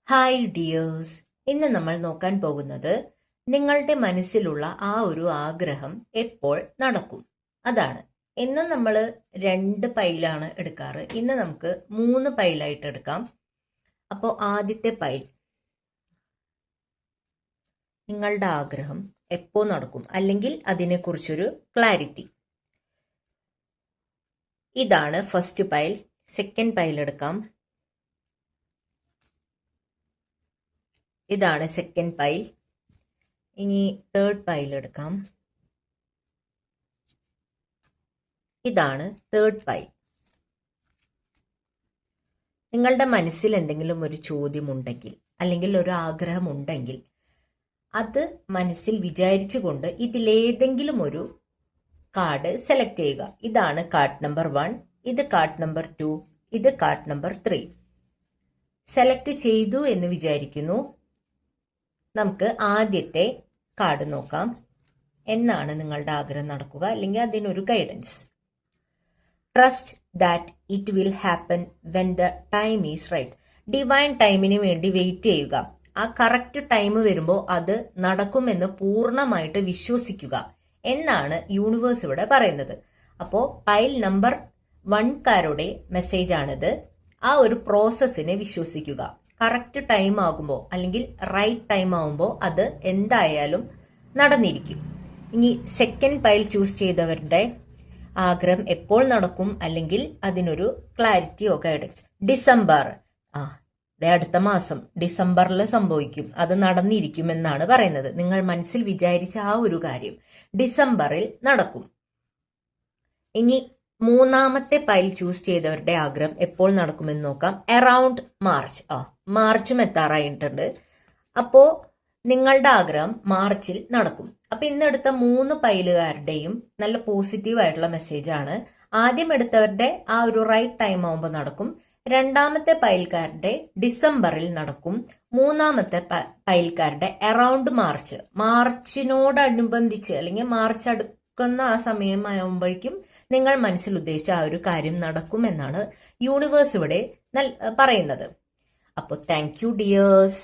Hi dears, ഇന്ന് നമ്മൾ നോക്കാൻ പോകുന്നത് നിങ്ങളുടെ മനസ്സിലുള്ള ആ ഒരു ആഗ്രഹം എപ്പോൾ നടക്കും അതാണ്. എന്നും നമ്മൾ 2 പൈലാണ് എടുക്കാറ്. ഇന്ന് നമുക്ക് 3 പൈലായിട്ട് എടുക്കാം. അപ്പോൾ ആദ്യത്തെ പൈൽ, നിങ്ങളുടെ ആഗ്രഹം എപ്പോൾ നടക്കും അല്ലെങ്കിൽ അതിനെക്കുറിച്ചൊരു ക്ലാരിറ്റി. ഇതാണ് ഫസ്റ്റ് പൈൽ. സെക്കൻഡ് പൈൽ എടുക്കാം. ഇതാണ് സെക്കൻഡ് പൈൽ. ഇനി തേർഡ് പൈൽ എടുക്കാം. ഇതാണ് തേർഡ് പൈൽ. നിങ്ങളുടെ മനസ്സിൽ എന്തെങ്കിലും ഒരു ചോദ്യമുണ്ടെങ്കിൽ അല്ലെങ്കിൽ ഒരു ആഗ്രഹം ഉണ്ടെങ്കിൽ അത് മനസ്സിൽ വിചാരിച്ചുകൊണ്ട് ഇതിലേതെങ്കിലും ഒരു കാർഡ് സെലക്ട് ചെയ്യുക. ഇതാണ് കാർഡ് നമ്പർ 1, ഇത് കാർഡ് നമ്പർ 2, ഇത് കാർഡ് നമ്പർ 3. സെലക്ട് ചെയ്തു എന്ന് വിചാരിക്കുന്നു. നമുക്ക് ആദ്യത്തെ കാർഡ് നോക്കാം. എന്നാണ് നിങ്ങളുടെ ആഗ്രഹം നടക്കുക അല്ലെങ്കിൽ അതിനൊരു guidance. Trust that it will happen when the time is right. Divine ടൈമിന് വേണ്ടി വെയിറ്റ് ചെയ്യുക. ആ കറക്റ്റ് ടൈം വരുമ്പോൾ അത് നടക്കുമെന്ന് പൂർണ്ണമായിട്ട് വിശ്വസിക്കുക എന്നാണ് യൂണിവേഴ്സ് ഇവിടെ പറയുന്നത്. അപ്പോൾ പൈൽ നമ്പർ 1 മെസ്സേജ് ആണിത്. ആ ഒരു പ്രോസസ്സിനെ വിശ്വസിക്കുക. കറക്റ്റ് ടൈം ആകുമ്പോൾ അല്ലെങ്കിൽ റൈറ്റ് ടൈം ആകുമ്പോൾ അത് എന്തായാലും നടന്നിരിക്കും. ഇനി സെക്കൻഡ് പൈൽ ചൂസ് ചെയ്തവരുടെ ആഗ്രഹം എപ്പോൾ നടക്കും അല്ലെങ്കിൽ അതിനൊരു ക്ലാരിറ്റിയോ ഗൈഡൻസ്. ഡിസംബർ, അടുത്ത മാസം ഡിസംബറിൽ സംഭവിക്കും, അത് നടന്നിരിക്കും എന്നാണ് പറയുന്നത്. നിങ്ങൾ മനസ്സിൽ വിചാരിച്ച ആ ഒരു കാര്യം ഡിസംബറിൽ നടക്കും. ഇനി മൂന്നാമത്തെ പൈൽ ചൂസ് ചെയ്തവരുടെ ആഗ്രഹം എപ്പോൾ നടക്കുമെന്ന് നോക്കാം. Around March. മാർച്ചും എത്താറായിട്ടുണ്ട്. അപ്പോ നിങ്ങളുടെ ആഗ്രഹം മാർച്ചിൽ നടക്കും. അപ്പൊ ഇന്നെടുത്ത 3 പൈലുകാരുടെയും നല്ല പോസിറ്റീവ് ആയിട്ടുള്ള മെസ്സേജ് ആണ്. ആദ്യം എടുത്തവരുടെ ആ ഒരു റൈറ്റ് ടൈം ആവുമ്പോൾ നടക്കും. രണ്ടാമത്തെ പൈൽക്കാരുടെ ഡിസംബറിൽ നടക്കും. മൂന്നാമത്തെ പൈൽക്കാരുടെ അറൌണ്ട് മാർച്ച്, മാർച്ചിനോടനുബന്ധിച്ച് അല്ലെങ്കിൽ മാർച്ച് അടുക്കുന്ന ആ സമയമാകുമ്പോഴേക്കും നിങ്ങൾ മനസ്സിൽ ഉദ്ദേശിച്ച ആ ഒരു കാര്യം നടക്കും എന്നാണ് യൂണിവേഴ്സ് ഇവിടെ പറയുന്നത്. അപ്പോൾ താങ്ക് യു ഡിയേഴ്സ്.